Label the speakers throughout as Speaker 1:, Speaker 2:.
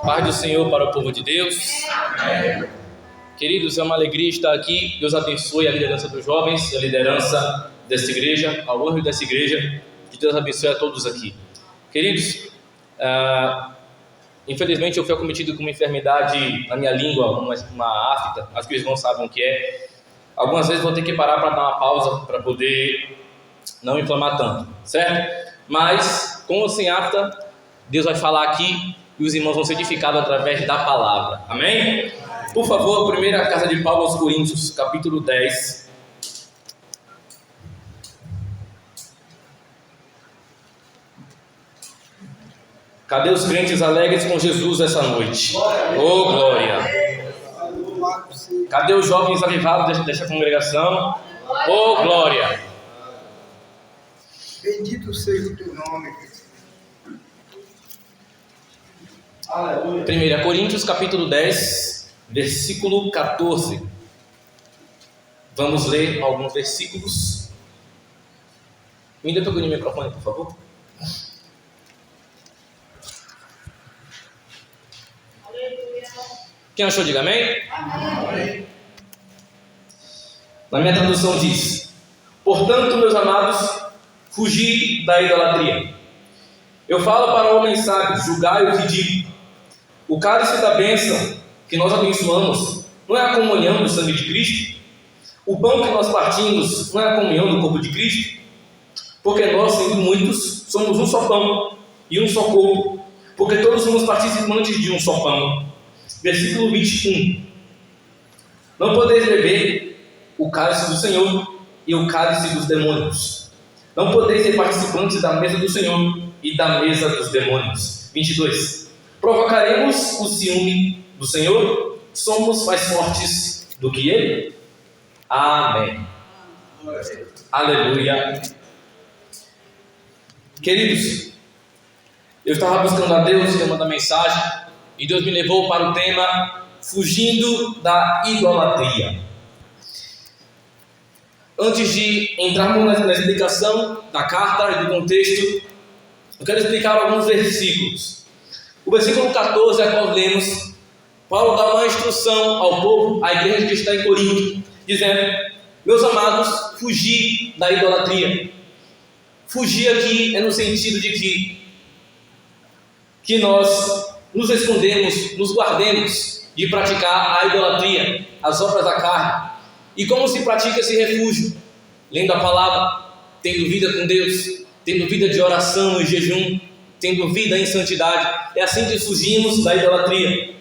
Speaker 1: Paz do Senhor para o povo de Deus. Amém. Queridos, é uma alegria estar aqui. Deus abençoe a liderança dos jovens e a liderança desta igreja, ao longo dessa igreja. Que Deus abençoe a todos aqui. Queridos, infelizmente eu fui acometido com uma enfermidade na minha língua, uma afta. Acho que os irmãos sabem o que é. Algumas vezes vou ter que parar para dar uma pausa para poder não inflamar tanto, certo? Mas, com ou sem afta, Deus vai falar aqui e os irmãos vão ser edificados através da palavra. Amém? Por favor, a primeira carta de Paulo aos Coríntios, capítulo 10. Cadê os crentes alegres com Jesus essa noite? Oh, glória! Cadê os jovens avivados desta congregação? Oh, glória!
Speaker 2: Bendito seja o teu nome.
Speaker 1: 1 Coríntios capítulo 10, versículo 14. Vamos ler alguns versículos. Me dê o microfone, por favor. Quem achou, diga amém. Amém. Na minha tradução diz: portanto, meus amados, fugi da idolatria. Eu falo para homens sábios, julgai o que digo. O cálice da bênção que nós abençoamos não é a comunhão do sangue de Cristo? O pão que nós partimos não é a comunhão do corpo de Cristo? Porque nós, sendo muitos, somos um só pão e um só corpo, porque todos somos participantes de um só pão. Versículo 21. Não podeis beber o cálice do Senhor e o cálice dos demônios. Não podeis ser participantes da mesa do Senhor e da mesa dos demônios. 22. Provocaremos o ciúme do Senhor? Somos mais fortes do que Ele? Amém. Aleluia. Queridos, eu estava buscando a Deus, eu mandei mensagem, e Deus me levou para o tema fugindo da idolatria. Antes de entrarmos na explicação da carta e do contexto, eu quero explicar alguns versículos. O versículo 14 é qual lemos. Paulo dá uma instrução ao povo, à igreja que está em Corinto, dizendo: meus amados, fugi da idolatria. Fugir aqui é no sentido de que nós nos escondemos, nos guardemos de praticar a idolatria, as obras da carne. E como se pratica esse refúgio? Lendo a palavra, tendo vida com Deus, tendo vida de oração e jejum, tendo vida em santidade. É assim que fugimos da idolatria.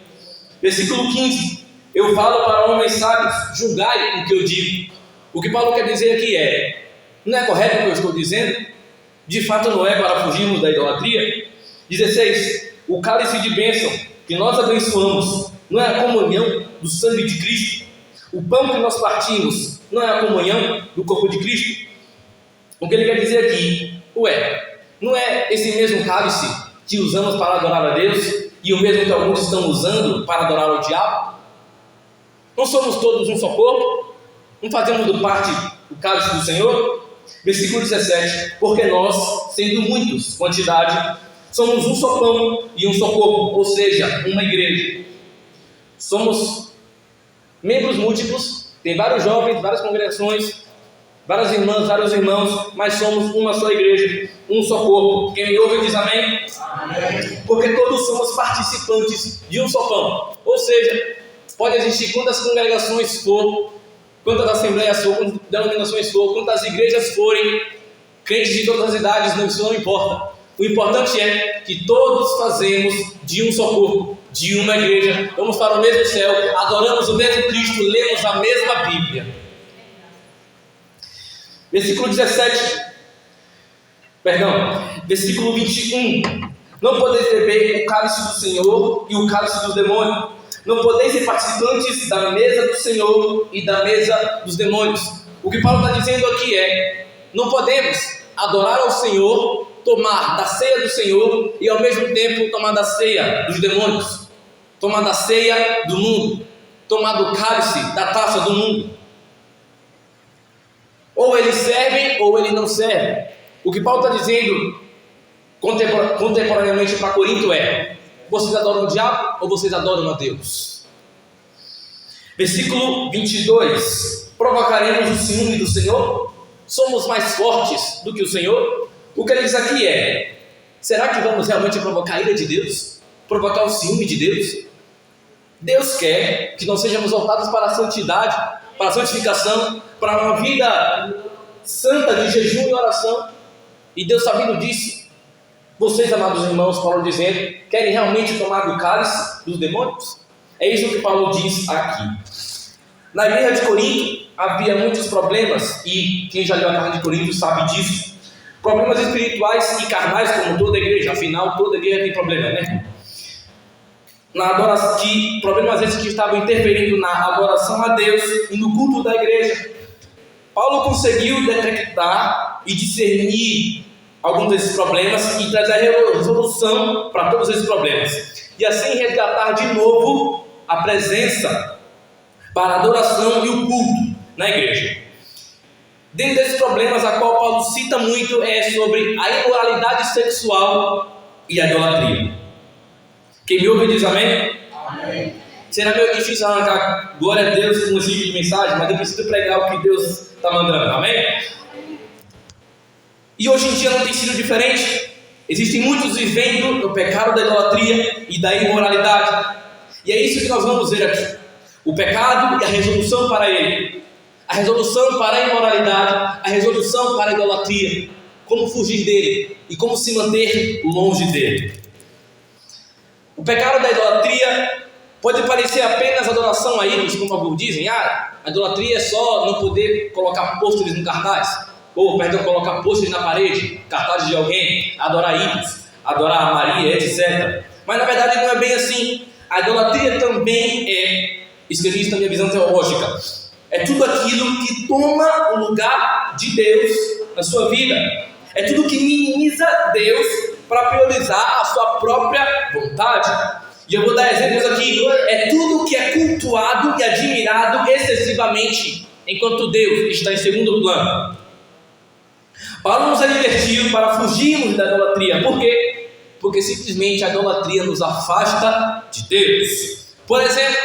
Speaker 1: Versículo 15. Eu falo para homens sábios, julgai o que eu digo. O que Paulo quer dizer aqui não é correto o que eu estou dizendo? De fato não é para fugirmos da idolatria? 16. O cálice de bênção que nós abençoamos não é a comunhão do sangue de Cristo? O pão que nós partimos não é a comunhão do corpo de Cristo? O que ele quer dizer aqui? Não é esse mesmo cálice que usamos para adorar a Deus e o mesmo que alguns estão usando para adorar o diabo? Não somos todos um só corpo? Não fazemos parte do cálice do Senhor? Versículo 17. Porque nós, sendo muitos, quantidade, somos um só pão e um só corpo, ou seja, uma igreja. Somos membros múltiplos, tem vários jovens, várias congregações, várias irmãs, vários irmãos, mas somos uma só igreja, um só corpo. Quem me ouve diz amém? Amém. Porque todos somos participantes de um só pão. Ou seja, pode existir quantas congregações for, quantas assembleias for, quantas denominações for, quantas igrejas forem, crentes de todas as idades, isso não importa. O importante é que todos fazemos de um só corpo, de uma igreja, vamos para o mesmo céu, adoramos o mesmo Cristo, lemos a mesma Bíblia. Versículo 21. Não podeis beber o cálice do Senhor e o cálice dos demônios. Não podeis ser participantes da mesa do Senhor e da mesa dos demônios. O que Paulo está dizendo aqui não podemos adorar ao Senhor, tomar da ceia do Senhor e ao mesmo tempo tomar da ceia dos demônios, tomar da ceia do mundo, tomar do cálice, da taça do mundo. Ou ele serve ou ele não serve. O que Paulo está dizendo contemporaneamente para Corinto Vocês adoram o diabo ou vocês adoram a Deus? Versículo 22. Provocaremos o ciúme do Senhor? Somos mais fortes do que o Senhor? O que ele diz aqui é: será que vamos realmente provocar a ira de Deus? Provocar o ciúme de Deus? Deus quer que nós sejamos voltados para a santidade, para a santificação, para uma vida santa de jejum e oração. E Deus, sabendo disso, vocês, amados irmãos, Paulo dizendo, querem realmente tomar do cálice dos demônios? É isso que Paulo diz aqui. Na igreja de Corinto havia muitos problemas, e quem já leu a carta de Corinto sabe disso. Problemas espirituais e carnais, como toda igreja. Afinal, toda igreja tem problema, né? Na adoração, problemas esses que estavam interferindo na adoração a Deus e no culto da igreja. Paulo conseguiu detectar e discernir alguns desses problemas e trazer a resolução para todos esses problemas. E assim resgatar de novo a presença para a adoração e o culto na igreja. Dentro desses problemas, a qual Paulo cita muito é sobre a imoralidade sexual e a idolatria. Quem me ouve diz amém? Amém. Será meio difícil arrancar glória a Deus com esse tipo de mensagem, mas eu preciso pregar o que Deus está mandando, amém? E hoje em dia não tem sido diferente. Existem muitos vivendo no pecado da idolatria e da imoralidade. E é isso que nós vamos ver aqui. O pecado e a resolução para ele. A resolução para a imoralidade, a resolução para a idolatria. Como fugir dele e como se manter longe dele. O pecado da idolatria pode parecer apenas adoração a ídolos, como alguns dizem. A idolatria é só não poder colocar pôsteres no cartaz. Colocar pôsteres na parede, cartazes de alguém, adorar ídolos, adorar a Maria, etc. Mas na verdade não é bem assim. A idolatria também é, escrevi isso na minha visão teológica, é tudo aquilo que toma o lugar de Deus na sua vida. É tudo que minimiza Deus para priorizar a sua própria vontade. E eu vou dar exemplos aqui. É tudo que é cultuado e admirado excessivamente, enquanto Deus está em segundo plano. Paulo nos advertiu para fugirmos da idolatria. Por quê? Porque simplesmente a idolatria nos afasta de Deus. Por exemplo,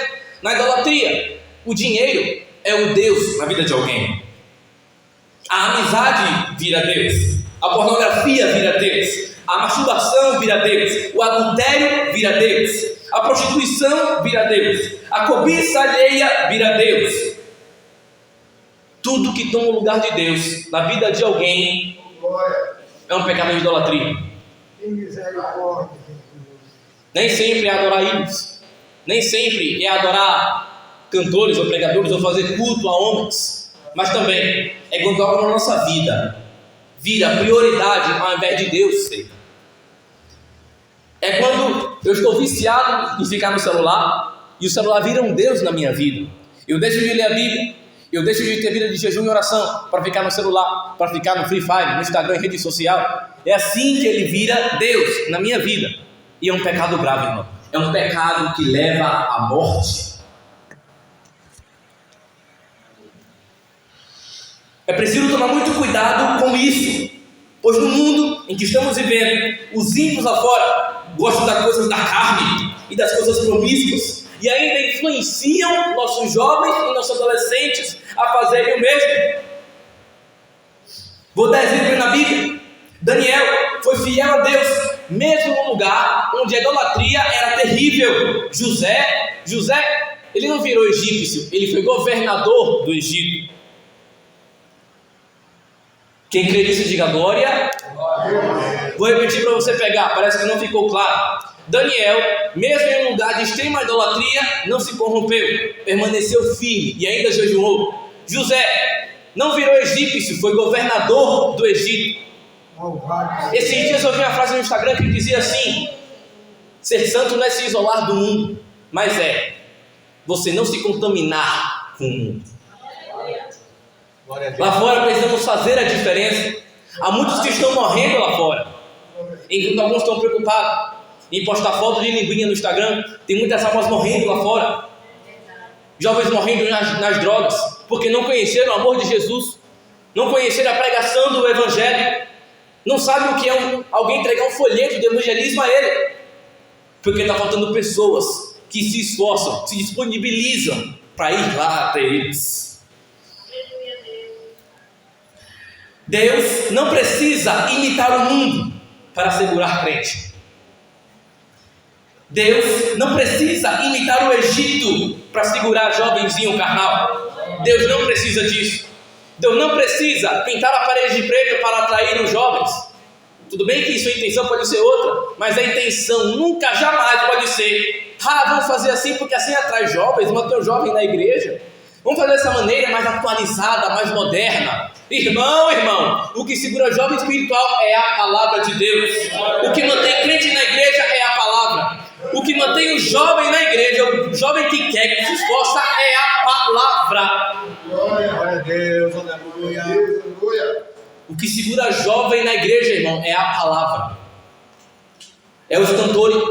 Speaker 1: na idolatria, o dinheiro é o Deus na vida de alguém. A amizade vira Deus. A pornografia vira Deus. A masturbação vira Deus. O adultério vira Deus. A prostituição vira Deus. A cobiça alheia vira Deus. Tudo que toma o lugar de Deus na vida de alguém é um pecado de idolatria. Nem sempre é adorar ídolos. Nem sempre é adorar cantores ou pregadores ou fazer culto a homens. Mas também é quando algo na nossa vida vira prioridade ao invés de Deus ser. É quando eu estou viciado em ficar no celular e o celular vira um Deus na minha vida. Eu deixo de ler a Bíblia, eu deixo de ter vida de jejum e oração para ficar no celular, para ficar no Free Fire, no Instagram, em rede social. É assim que ele vira Deus na minha vida. E é um pecado grave, irmão. É um pecado que leva à morte. É preciso tomar muito cuidado com isso, pois no mundo em que estamos vivendo, os ímpios lá fora gostam das coisas da carne e das coisas promíscuas, e ainda influenciam nossos jovens e nossos adolescentes a fazerem o mesmo. Vou dar exemplo na Bíblia. Daniel foi fiel a Deus, mesmo no lugar onde a idolatria era terrível. José, ele não virou egípcio, ele foi governador do Egito. Quem crê nisso diga glória. Vou repetir para você pegar, parece que não ficou claro. Daniel, mesmo em um lugar de extrema idolatria, não se corrompeu, permaneceu firme e ainda jejuou. José não virou egípcio, foi governador do Egito. Esses dias eu vi uma frase no Instagram que dizia assim: ser santo não é se isolar do mundo, mas é você não se contaminar com o mundo. Lá fora precisamos fazer a diferença. Há muitos que estão morrendo lá fora, enquanto alguns estão preocupados em postar foto de linguinha no Instagram. Tem muitas almas morrendo lá fora, jovens morrendo nas drogas, porque não conheceram o amor de Jesus, não conheceram a pregação do Evangelho, não sabem o que é alguém entregar um folheto de evangelismo a ele. Porque está faltando pessoas que se esforçam, se disponibilizam para ir lá até eles. Deus não precisa imitar o mundo para segurar crente. Deus não precisa imitar o Egito para segurar jovenzinho carnal. Deus não precisa disso. Deus não precisa pintar a parede de preto para atrair os jovens. Tudo bem que sua intenção pode ser outra, mas a intenção nunca, jamais pode ser: vamos fazer assim porque assim atrai jovens, manter o jovem na igreja. Vamos fazer dessa maneira mais atualizada, mais moderna. Irmão, o que segura jovem espiritual é a palavra de Deus. O que mantém crente na igreja é a palavra. O que mantém o jovem na igreja, o jovem que quer, que se esforça, é a palavra.
Speaker 2: Glória a Deus, aleluia.
Speaker 1: O que segura jovem na igreja, irmão, é a palavra. É os cantores,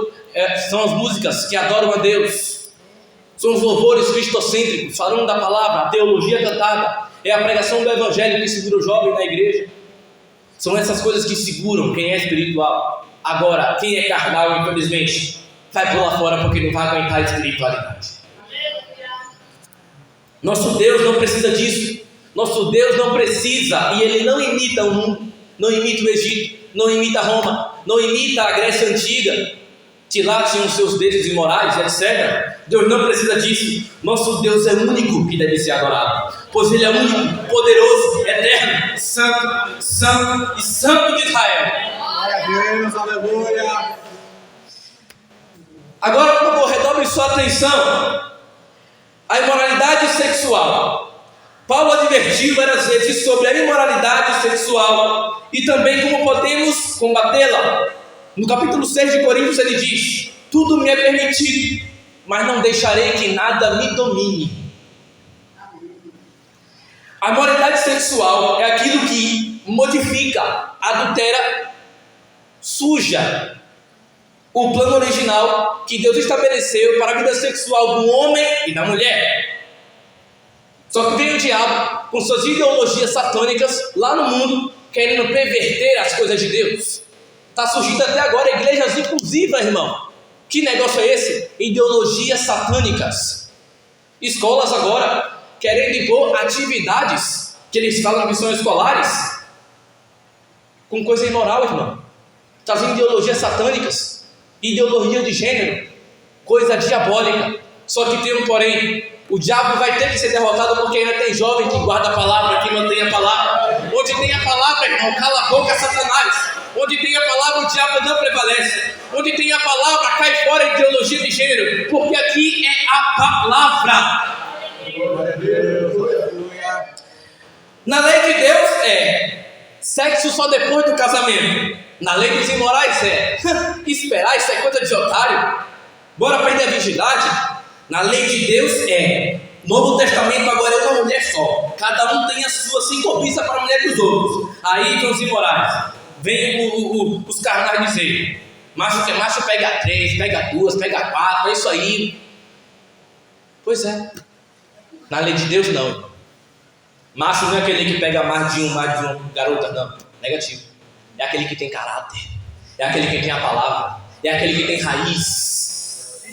Speaker 1: são as músicas que adoram a Deus. São os louvores cristocêntricos, falando da palavra, a teologia cantada. É a pregação do evangelho que segura o jovem na igreja. São essas coisas que seguram quem é espiritual. Agora, quem é carnal, infelizmente, vai pular fora porque não vai aguentar a espiritualidade. Nosso Deus não precisa disso. Nosso Deus não precisa, e Ele não imita o mundo, não imita o Egito, não imita Roma, não imita a Grécia Antiga, que lá tinham os seus deuses imorais, etc. Deus não precisa disso. Nosso Deus é o único que deve ser adorado, pois Ele é único, poderoso, eterno, santo, santo e santo de Israel.
Speaker 2: Glória a Deus, aleluia.
Speaker 1: Agora, por favor, redobre sua atenção. A imoralidade sexual. Paulo advertiu várias vezes sobre a imoralidade sexual e também como podemos combatê-la. No capítulo 6 de Coríntios ele diz: tudo me é permitido, mas não deixarei que nada me domine. A imoralidade sexual é aquilo que modifica, adultera, suja o plano original que Deus estabeleceu para a vida sexual do homem e da mulher. Só que vem o diabo com suas ideologias satânicas lá no mundo, querendo perverter as coisas de Deus. Está surgindo até agora igrejas inclusivas, irmão. Que negócio é esse? Ideologias satânicas. Escolas agora querendo impor atividades que eles falam que são escolares com coisa imoral, irmão. Trazendo ideologias satânicas, ideologia de gênero, coisa diabólica. Só que tem um porém: o diabo vai ter que ser derrotado porque ainda tem jovem que guarda a palavra, que mantém a palavra. Onde tem a palavra, irmão, cala a boca, Satanás. Onde tem a palavra, o diabo não prevalece. Onde tem a palavra, cai fora a ideologia de gênero, porque aqui é a palavra.
Speaker 2: Glória a Deus, aleluia.
Speaker 1: Na lei de Deus é sexo só depois do casamento. Na lei dos imorais é esperar, isso é coisa de otário. Bora perder a virgindade. Na lei de Deus é Novo Testamento agora é uma mulher só. Cada um tem a sua, sem cobiça para a mulher dos outros. Aí vem os imorais. Vem os carnais dizer: macho que é macho pega 3, pega 2, pega 4, é isso aí. Pois é. Na lei de Deus não, irmão. Macho não é aquele que pega mais de uma garota, não. Negativo. É aquele que tem caráter. É aquele que tem a palavra. É aquele que tem raiz.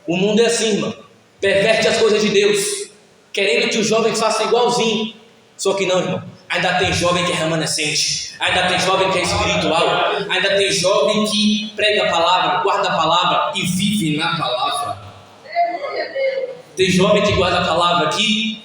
Speaker 1: O mundo é assim, irmão. Perverte as coisas de Deus, querendo que os jovens façam igualzinho. Só que não, irmão. Ainda tem jovem que é remanescente. Ainda tem jovem que é espiritual. Ainda tem jovem que prega a palavra, guarda a palavra e vive na palavra. Tem jovem que guarda a palavra aqui.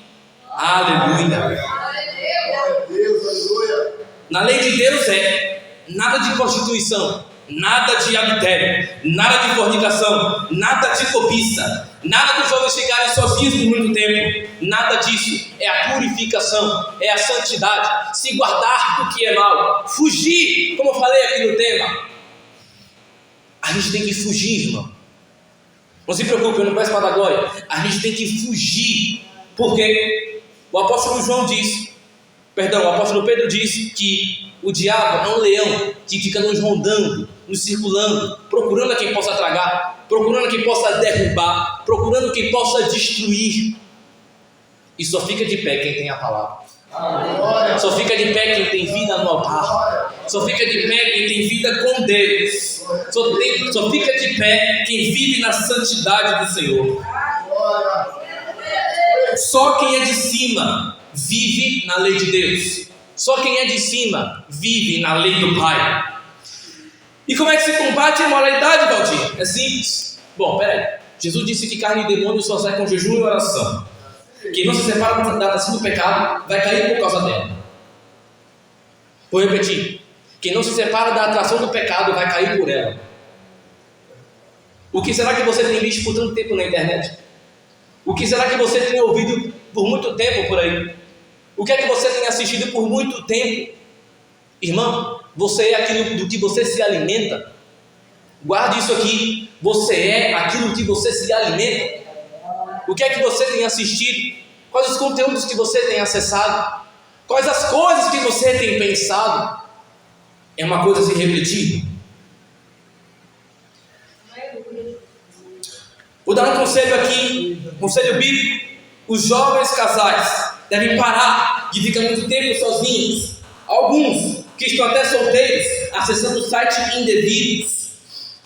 Speaker 1: Aleluia.
Speaker 2: Glória a Deus, aleluia.
Speaker 1: Na lei de Deus é nada de prostituição, nada de adultério, nada de fornicação, nada de cobiça, nada dos jovens ficarem sozinhos por muito tempo, nada disso. É a purificação, é a santidade, se guardar do que é mal, fugir, como eu falei aqui no tema. A gente tem que fugir, irmão. Não se preocupe, eu não peço para dar glória. A gente tem que fugir, porque o apóstolo o apóstolo Pedro disse que o diabo é um leão que fica nos rondando, nos circulando, procurando a quem possa tragar, procurando a quem possa derrubar, procurando quem possa destruir. E só fica de pé quem tem a palavra. Só fica de pé quem tem vida no altar. Só fica de pé quem tem vida com Deus. Só fica de pé quem vive na santidade do Senhor. Só quem é de cima vive na lei de Deus. Só quem é de cima vive na lei do Pai. E como é que se combate a imoralidade, Valdir? É simples. Bom, peraí. Jesus disse que carne e demônio só sai com jejum e oração. Quem não se separa da atração do pecado vai cair por causa dela. Vou repetir. Quem não se separa da atração do pecado vai cair por ela. O que será que você tem visto por tanto tempo na internet? O que será que você tem ouvido por muito tempo por aí? O que é que você tem assistido por muito tempo? Irmão, você é aquilo do que você se alimenta. Guarde isso aqui. Você é aquilo que você se alimenta. O que é que você tem assistido? Quais os conteúdos que você tem acessado? Quais as coisas que você tem pensado? É uma coisa a se refletir. Vou dar um conselho aqui, conselho bíblico. Os jovens casais devem parar de ficar muito tempo sozinhos. Alguns que estão até solteiros, acessando sites indevidos,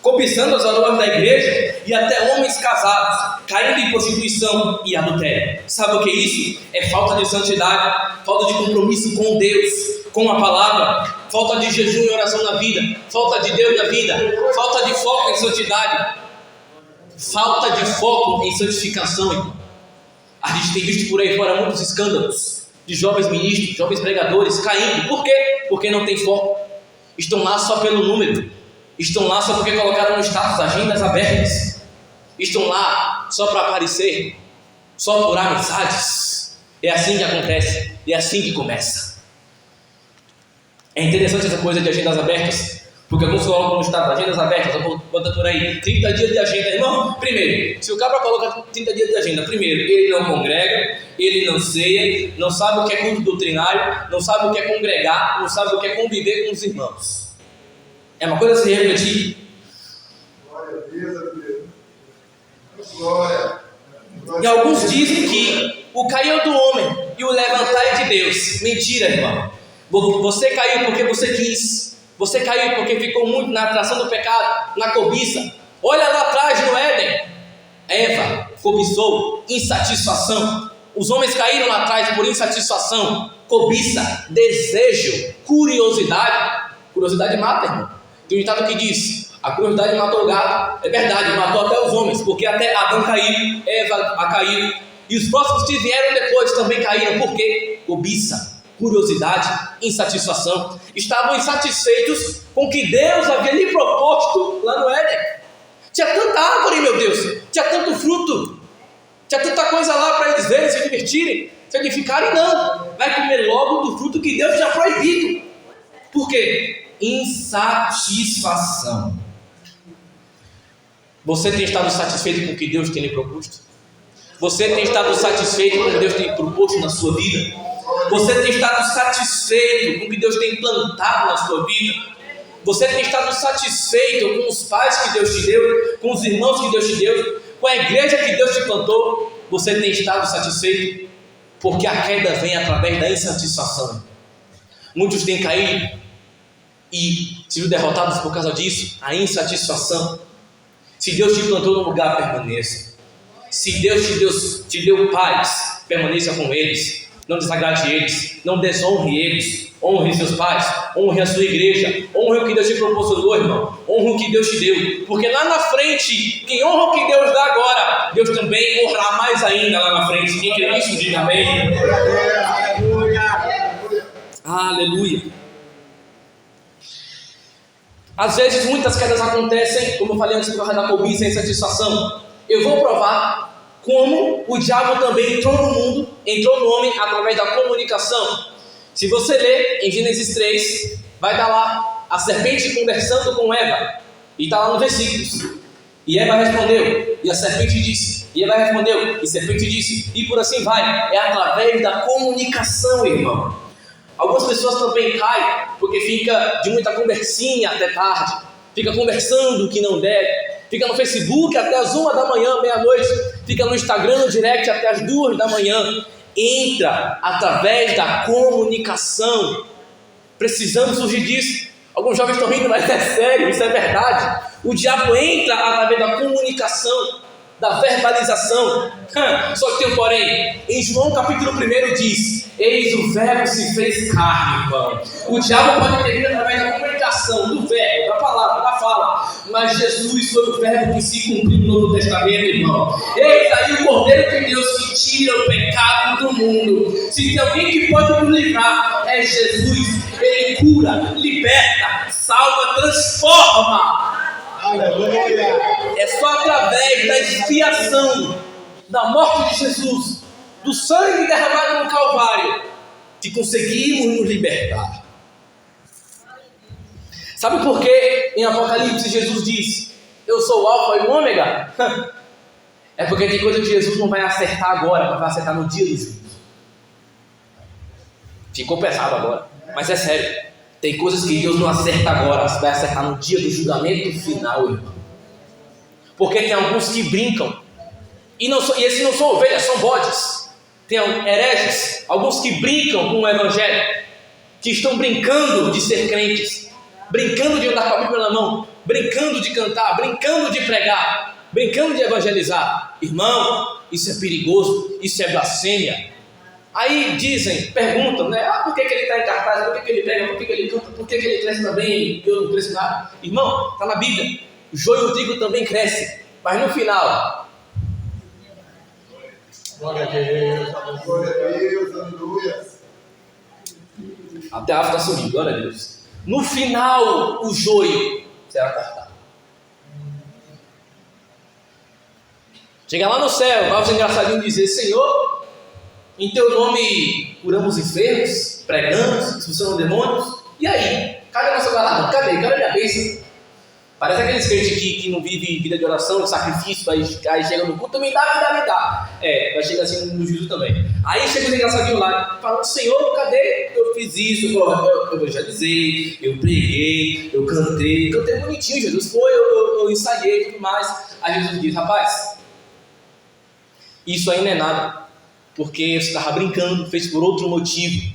Speaker 1: cobiçando as valores da igreja, e até homens casados, caindo em prostituição e adultério. Sabe o que é isso? É falta de santidade, falta de compromisso com Deus, com a palavra, falta de jejum e oração na vida, falta de Deus na vida, falta de foco em santidade, falta de foco em santificação, irmão. A gente tem visto por aí fora muitos escândalos de jovens ministros, jovens pregadores caindo. Por quê? Porque não tem foco. Estão lá só pelo número. Estão lá só porque colocaram no status agendas abertas. Estão lá só para aparecer, só por amizades. É assim que acontece, é assim que começa. É interessante essa coisa de agendas abertas, porque alguns colocam no status agendas abertas, bota por aí 30 dias de agenda. Irmão, primeiro, se o cabra coloca 30 dias de agenda, primeiro, ele não congrega, ele não ceia, não sabe o que é culto doutrinário, não sabe o que é congregar, não sabe o que é conviver com os irmãos. É uma coisa a se refletir.
Speaker 2: Glória a Deus. Glória.
Speaker 1: E alguns dizem que o cair é do homem e o levantar é de Deus. Mentira, irmão. Você caiu porque você quis. Você caiu porque ficou muito na atração do pecado, na cobiça. Olha lá atrás no Éden. Eva cobiçou, insatisfação. Os homens caíram lá atrás por insatisfação, cobiça, desejo, curiosidade. Curiosidade mata, irmão. Tem um ditado que diz: a curiosidade matou o gato. É verdade, matou até os homens, porque até Adão caiu, Eva caiu, e os próximos que vieram depois também caíram. Por quê? Cobiça, curiosidade, insatisfação. Estavam insatisfeitos com o que Deus havia lhe proposto lá no Éden. Tinha tanta árvore, meu Deus, tinha tanto fruto, tinha tanta coisa lá para eles verem, se divertirem, se edificarem. Não, vai comer logo do fruto que Deus tinha proibido. Por quê? Insatisfação. Você tem estado satisfeito com o que Deus tem lhe proposto? Você tem estado satisfeito com o que Deus tem proposto na sua vida? Você tem estado satisfeito com o que Deus tem plantado na sua vida? Você tem estado satisfeito com os pais que Deus te deu, com os irmãos que Deus te deu, com a igreja que Deus te plantou? Você tem estado satisfeito? Porque a queda vem através da insatisfação. Muitos têm caído e sido derrotados por causa disso, a insatisfação. Se Deus te plantou no lugar, permaneça. Se Deus te deu pais, permaneça com eles. Não desagrade eles, não desonre eles. Honre seus pais, honre a sua igreja, honre o que Deus te proporcionou, irmão. Honre o que Deus te deu, porque lá na frente, quem honra o que Deus dá agora, Deus também honrará mais ainda lá na frente. Quem crê nisso, diga amém. Aleluia. Às vezes muitas quedas acontecem, como eu falei antes, por causa da cobiça e insatisfação. Eu vou provar como o diabo também entrou no mundo, entrou no homem através da comunicação. Se você ler em Gênesis 3, vai dar lá a serpente conversando com Eva, e está lá no versículo. E Eva respondeu, e a serpente disse, e Eva respondeu, e a serpente disse, e por assim vai. É através da comunicação, irmão. Algumas pessoas também caem porque fica de muita conversinha até tarde, fica conversando o que não deve, fica no Facebook até as 1 da manhã, meia-noite, fica no Instagram no direct até as 2 da manhã. entra através da comunicação. Precisamos fugir disso. Alguns jovens estão rindo, mas é sério, isso é verdade. O diabo entra através da comunicação, da verbalização. Só que tem um porém. Em João capítulo 1 diz: eis o verbo se fez carne, irmão. O diabo pode ter vindo através da comunicação, do verbo, da palavra, da fala. Mas Jesus foi o verbo que se cumpriu no Novo Testamento, irmão. Eis aí o Cordeiro de Deus que tira o pecado do mundo. Se tem alguém que pode nos livrar, é Jesus. Ele cura, liberta, salva, transforma.
Speaker 2: Aleluia!
Speaker 1: É só através da expiação, da morte de Jesus, do sangue derramado no Calvário, que conseguimos nos libertar. Sabe por que em Apocalipse Jesus diz: eu sou o Alfa e o Ômega? É porque tem coisa que Jesus não vai acertar agora, mas vai acertar no dia do juízo. Ficou pesado agora, mas é sério. Tem coisas que Deus não acerta agora, vai acertar no dia do julgamento final, irmão. Porque tem alguns que brincam, e esses não são ovelhas, são bodes. Tem hereges, alguns que brincam com o evangelho, que estão brincando de ser crentes, brincando de andar com a Bíblia na mão, brincando de cantar, brincando de pregar, brincando de evangelizar. Irmão, isso é perigoso, isso é blasfêmia. Aí dizem, perguntam, né? Por que ele está em cartaz? Por que ele prega? Por que ele canta? Por que ele cresce também e eu não cresço nada? Irmão, está na Bíblia. O joio e o trigo também cresce. Mas no final...
Speaker 2: Glória a Deus, glória a Deus, aleluia.
Speaker 1: Até a África subiu, glória a Deus. No final, o joio será cortado. Chega lá no céu, vai os engraçadinhos dizer: Senhor, em teu nome curamos enfermos, pregamos, expulsamos demônios. E aí? Cadê a nossa galardão? Cadê a minha bênção? Parece aqueles crentes que não vivem vida de oração, de sacrifício, aí chega no culto, me dá. Vai chegar assim no juízo também. Aí chega os engraçadinhos lá, falando: Senhor, cadê? Eu fiz isso, eu evangelizei, eu preguei, eu cantei bonitinho, Jesus foi, eu ensaiei e tudo mais. Aí Jesus diz: rapaz, isso aí não é nada, porque você estava brincando, fez por outro motivo,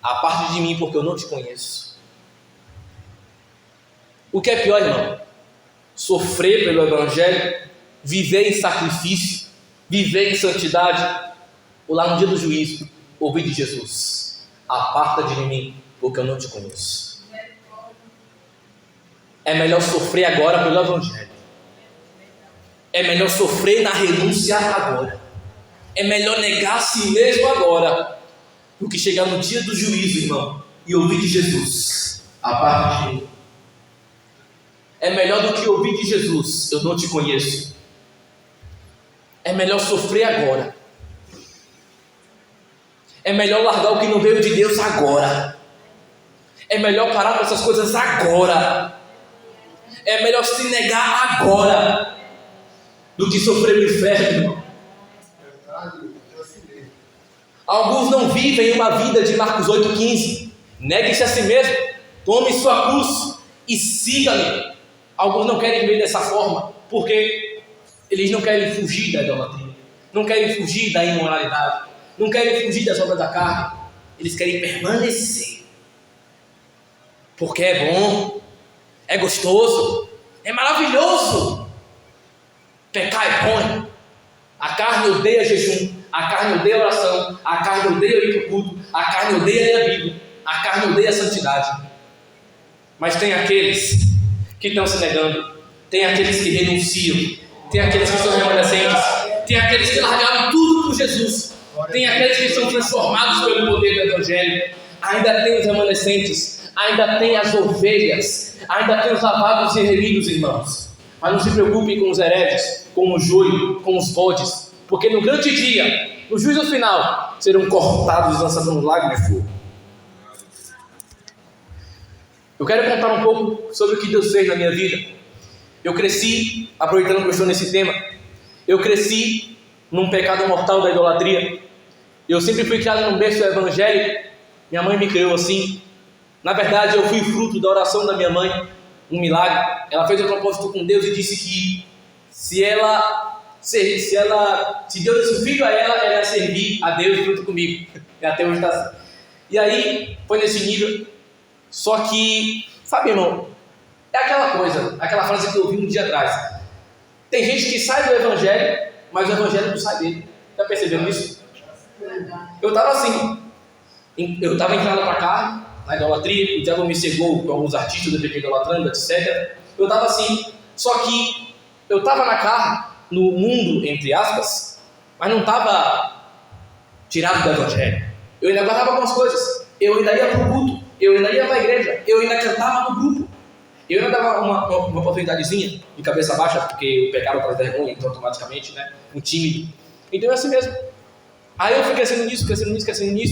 Speaker 1: a parte de mim, porque eu não te conheço. O que é pior, irmão? Sofrer pelo Evangelho, viver em sacrifício, viver em santidade, ou lá no dia do juízo, ouvir de Jesus: aparta de mim, porque eu não te conheço. É melhor sofrer agora pelo Evangelho. É melhor sofrer na renúncia agora. É melhor negar a si mesmo agora, do que chegar no dia do juízo, irmão, e ouvir de Jesus: aparta de mim. É melhor do que ouvir de Jesus: eu não te conheço. É melhor sofrer agora. É melhor largar o que não veio de Deus agora. É melhor parar com essas coisas agora. É melhor se negar agora do que sofrer no inferno. Alguns não vivem uma vida de Marcos 8,15. Negue-se a si mesmo, tome sua cruz e siga-me. Alguns não querem viver dessa forma, porque eles não querem fugir da idolatria, não querem fugir da imoralidade, não querem fugir das obras da carne. Eles querem permanecer, porque é bom, é gostoso, é maravilhoso. Pecar é bom. A carne odeia jejum, a carne odeia oração, a carne odeia ir para o culto, a carne odeia ler a Bíblia, a carne odeia a santidade. Mas tem aqueles que estão se negando, tem aqueles que renunciam, tem aqueles que são remanescentes, tem aqueles que largaram tudo por Jesus, tem aqueles que são transformados pelo poder do Evangelho. Ainda tem os remanescentes, ainda tem as ovelhas, ainda tem os lavados e remidos, irmãos. Mas não se preocupem com os hereges, com o joio, com os bodes, porque no grande dia, no juízo final, serão cortados e lançados no lago de fogo. Eu quero contar um pouco sobre o que Deus fez na minha vida. Eu cresci, aproveitando que eu estou nesse tema, eu cresci num pecado mortal da idolatria. Eu sempre fui criado num berço evangélico. Minha mãe me criou assim. Na verdade, eu fui fruto da oração da minha mãe, um milagre. Ela fez um propósito com Deus e disse que se ela se Deus desse um filho a ela ia servir a Deus junto comigo. E até hoje está assim. E aí, foi nesse nível. Só que, sabe, irmão, é aquela coisa, aquela frase que eu ouvi um dia atrás. Tem gente que sai do evangelho, mas o evangelho não sai dele. Está percebendo isso? Eu estava assim, eu estava entrando para cá, na idolatria, o diabo me cegou com alguns artistas do PQ idolatrando, etc. Eu estava assim, só que eu estava na carne, no mundo, entre aspas, mas não estava tirado do evangelho. Eu ainda guardava algumas coisas, eu ainda ia para o culto, eu ainda ia para a igreja, eu ainda cantava no grupo, eu ainda dava uma oportunidadezinha de cabeça baixa, porque o pecado traz vergonha, então automaticamente, né, um tímido. Então é assim mesmo. Aí eu fui crescendo nisso,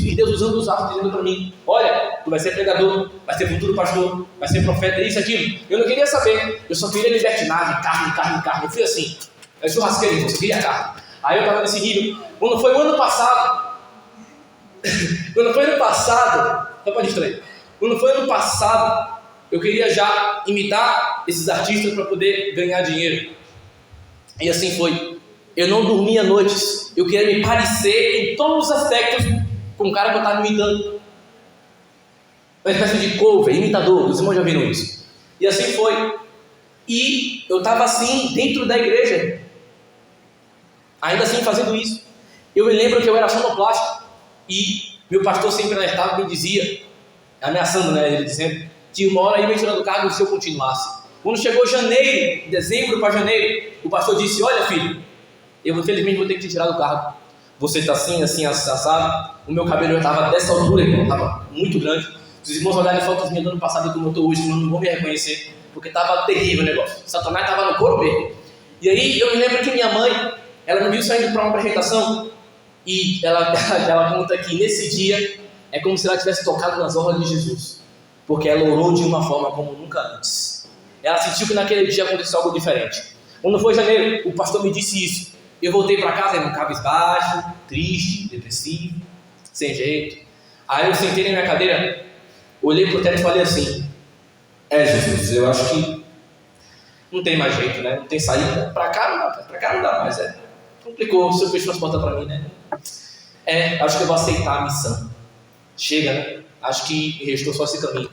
Speaker 1: e Deus usando os atos, dizendo para mim: olha, tu vai ser pregador, vai ser futuro pastor, vai ser profeta, isso, aquilo. Eu não queria saber, eu só queria libertinagem, carne. Eu fui assim, é churrasqueiro, eu queria carne. Aí eu estava nesse nível. Quando foi o ano passado, só para distrair, quando foi ano passado, eu queria já imitar esses artistas para poder ganhar dinheiro. E assim foi. Eu não dormia noites. Eu queria me parecer em todos os aspectos com o cara que eu estava imitando. Uma espécie de cover, imitador. Os irmãos já viram isso. E assim foi. E eu estava assim dentro da igreja, ainda assim fazendo isso. Eu me lembro que eu era sonoplástico e meu pastor sempre alertava e me dizia, ameaçando, né, ele dizendo que uma hora ia me tirar do cargo se eu continuasse. Quando chegou janeiro, dezembro para janeiro, o pastor disse: olha, filho, eu infelizmente vou ter que te tirar do cargo. Você está assim, assado. O meu cabelo estava dessa altura, irmão, estava muito grande. Se os irmãos olharem fotos minhas do ano passado como eu estou hoje, não vão me reconhecer, porque estava terrível o negócio. Satanás estava no couro mesmo. E aí eu me lembro que minha mãe, ela me viu saindo para uma apresentação, e ela conta que nesse dia é como se ela tivesse tocado nas orlas de Jesus, porque ela orou de uma forma como nunca antes. Ela sentiu que naquele dia aconteceu algo diferente. Quando foi janeiro, o pastor me disse isso. Eu voltei para casa, irmão, cabisbaixo, triste, depressivo, sem jeito. Aí eu sentei na minha cadeira, olhei para o teto e falei assim: Jesus, eu acho que não tem mais jeito, né? Não tem saída. Para cá não dá mais, complicou, o senhor fechou as portas para mim, né? Acho que eu vou aceitar a missão. Chega, né? Acho que restou só esse caminho.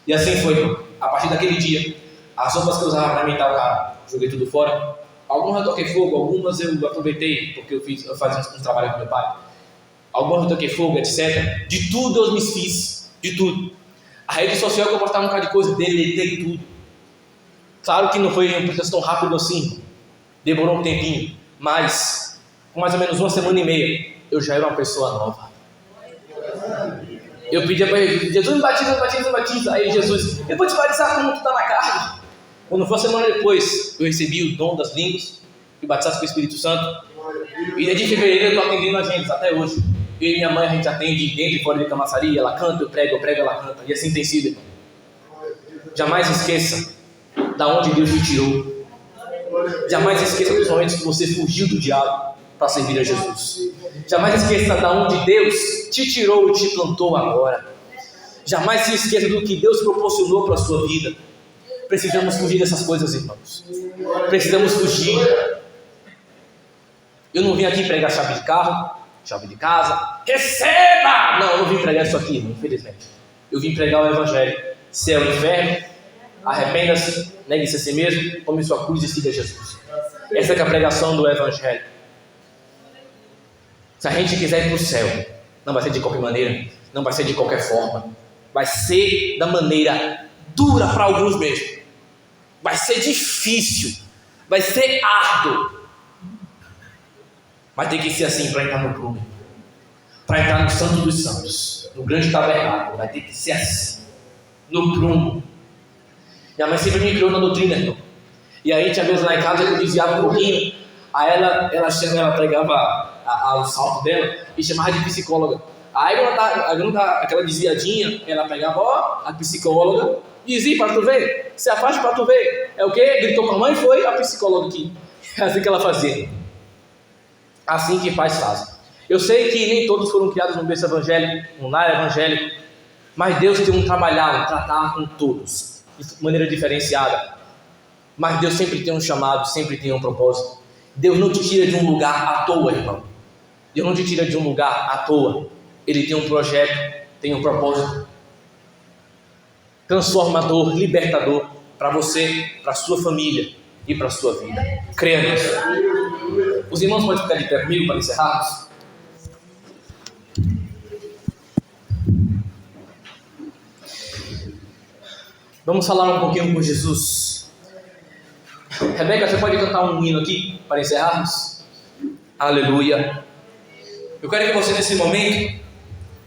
Speaker 1: E assim foi. A partir daquele dia, as roupas que eu usava para imitar o cara, joguei tudo fora. Algumas eu toquei fogo, algumas eu aproveitei, porque eu fazia uns trabalhos com meu pai. Algumas eu toquei fogo, etc. De tudo eu me fiz, de tudo. A rede social que eu postava um bocado de coisa, deletei tudo. Claro que não foi um processo tão rápido assim, demorou um tempinho, mas com mais ou menos 1 semana e meia, eu já era uma pessoa nova. Eu pedia para ele: Jesus, me batiza. Aí Jesus: eu vou te batizar quando tu está na carne. Quando foi uma semana depois, eu recebi o dom das línguas, fui batizado com o Espírito Santo. E desde fevereiro eu estou atendendo a gente, até hoje. Eu e minha mãe, a gente atende dentro e fora de Camaçari. Ela canta, eu prego, ela canta. E assim tem sido, irmão. Jamais esqueça da onde Deus te tirou. Jamais esqueça dos momentos que você fugiu do diabo para servir a Jesus. Jamais esqueça da onde Deus te tirou e te plantou agora. Jamais se esqueça do que Deus proporcionou para a sua vida. Precisamos fugir dessas coisas, irmãos. Precisamos fugir. Eu não vim aqui pregar chave de carro, chave de casa. Receba! Não, eu não vim pregar isso aqui, infelizmente. Eu vim pregar o Evangelho. Céu e inferno. Arrependa-se, negue-se a si mesmo, tome sua cruz e siga Jesus. Essa é a pregação do Evangelho. Se a gente quiser ir para o céu, não vai ser de qualquer maneira, não vai ser de qualquer forma. Vai ser da maneira dura para alguns mesmo. Vai ser difícil, vai ser árduo. Vai ter que ser assim para entrar no prumo, para entrar no Santo dos Santos, no grande tabernáculo. Vai ter que ser assim, no prumo. Minha mãe sempre me criou na doutrina, irmão. E aí tinha vezes lá em casa que eu desviava um pouquinho. Aí ela pregava o salto dela e chamava de psicóloga. Aí aquela desviadinha, ela pegava a psicóloga, dizia para tu ver, se afaste para tu ver. É o que? Gritou com a mãe, foi a psicóloga aqui. É assim que ela fazia. Assim que fazem. Eu sei que nem todos foram criados no berço evangélico, no lar evangélico, mas Deus tem um tratar com todos de maneira diferenciada. Mas Deus sempre tem um chamado, sempre tem um propósito. Deus não te tira de um lugar à toa, irmão. Deus não te tira de um lugar à toa. Ele tem um projeto, tem um propósito transformador, libertador para você, para sua família e para sua vida. Creia nisso. Os irmãos podem ficar de pé comigo para encerrarmos? Vamos falar um pouquinho com Jesus. Rebeca, você pode cantar um hino aqui para encerrarmos? Aleluia. Eu quero que você nesse momento,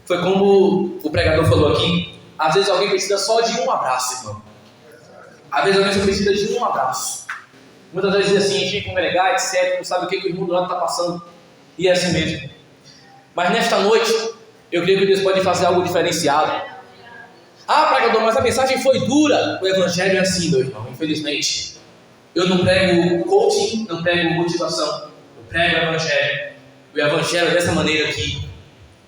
Speaker 1: foi como o pregador falou aqui, às vezes alguém precisa só de um abraço, irmão. Às vezes alguém só precisa de um abraço. Muitas vezes diz assim, fica congregar, etc, não sabe o que o irmão do lado está passando. E é assim mesmo. Mas nesta noite, eu creio que Deus pode fazer algo diferenciado. Ah, pregador, mas a mensagem foi dura. O evangelho é assim, meu irmão, infelizmente. Eu não prego coaching, não prego motivação. Eu prego o evangelho. O evangelho é dessa maneira aqui.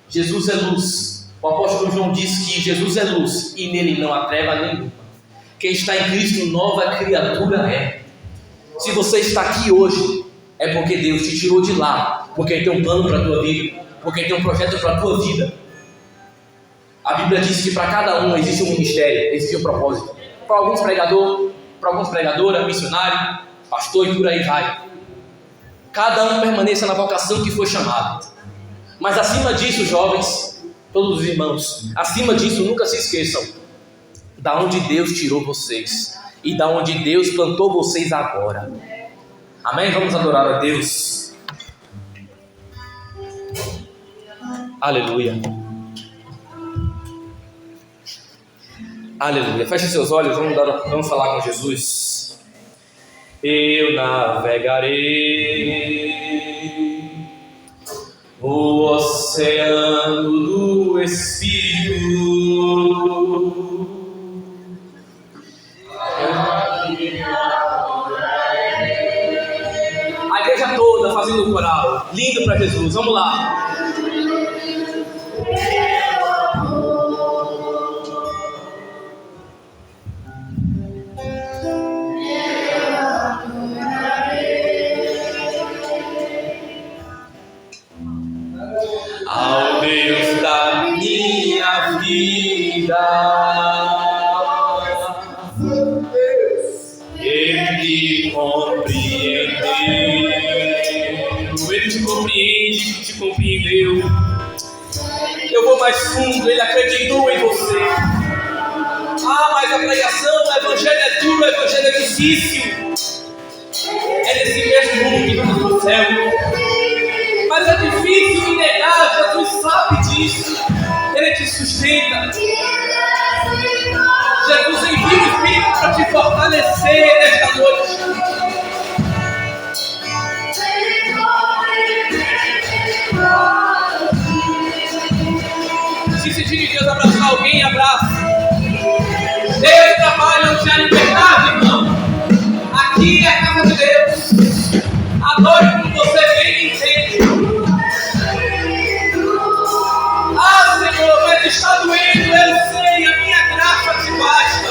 Speaker 1: Jesus é luz. O apóstolo João diz que Jesus é luz e nele não há treva nenhuma. Quem está em Cristo, nova criatura é. Se você está aqui hoje, é porque Deus te tirou de lá, porque Ele tem um plano para a tua vida, porque Ele tem um projeto para a tua vida. A Bíblia diz que para cada um existe um ministério, existe um propósito. Para alguns pregador, para alguns pregadora, missionário, pastor e por aí vai. Cada um permaneça na vocação que foi chamado. Mas acima disso, jovens, todos os irmãos, acima disso, nunca se esqueçam da onde Deus tirou vocês e da onde Deus plantou vocês agora. Amém? Vamos adorar a Deus. Aleluia. Aleluia. Feche seus olhos, vamos falar com Jesus. Eu navegarei o oceano do Espírito. A igreja toda fazendo o coral. Lindo para Jesus. Vamos lá. Ao Deus da minha vida, Ele me compreendeu. Ele te compreende, te compreendeu. Eu vou mais fundo, Ele acreditou em você. Ah, mas a pregação, o evangelho é duro, o evangelho é difícil. É nesse mesmo mundo que vamos no céu. Mas é difícil me negar, Jesus sabe disso. Ele te sustenta. Jesus envia o Espírito para te fortalecer nesta noite. Se sentir de Deus abraçar alguém, abraça. Deus trabalha onde há liberdade, irmão. Aqui é a casa de Deus. Adore como você vem e entende. Ah, Senhor, mas está doendo, eu sei, a minha graça te basta.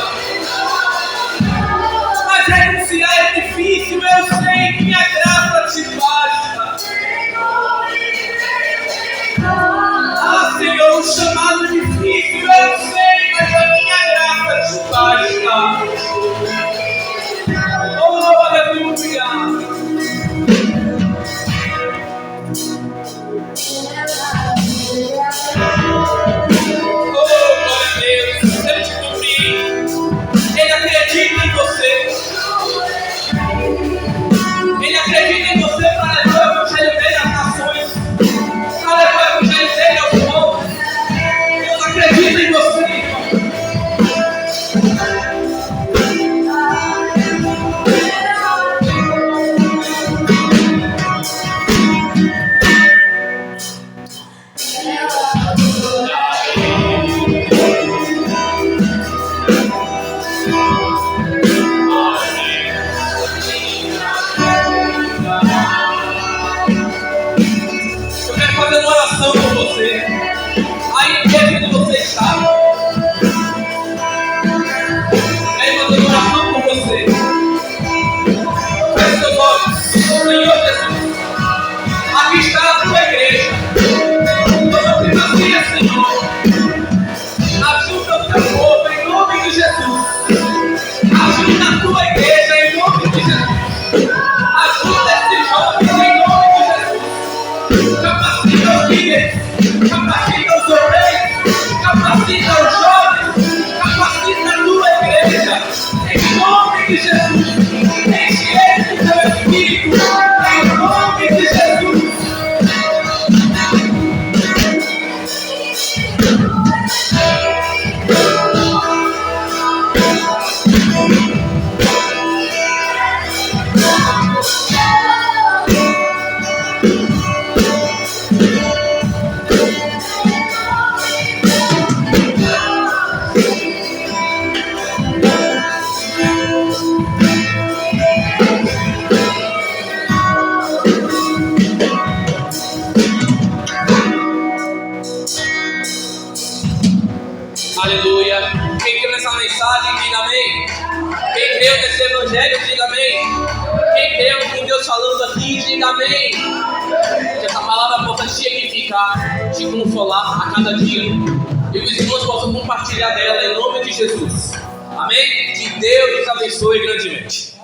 Speaker 1: Mas renunciar é difícil, eu sei, minha graça te basta. Ah, Senhor, o chamado é difícil, eu sei, mas a minha graça te basta. Oh, aleluia. Ele acredita em você para levar o evangelho dele às nações, para levar o evangelho dele aos povos. Deus acredita em você, irmão. Aí onde você está, aí fazendo oração por você. Feche seus olhos, Senhor Jesus. Evangelho, diga amém. Quem crê com Deus falando aqui, diga amém. Que essa palavra possa te edificar, te consolar a cada dia. E que os irmãos possam compartilhar dela em nome de Jesus. Amém? Que Deus nos abençoe grandemente.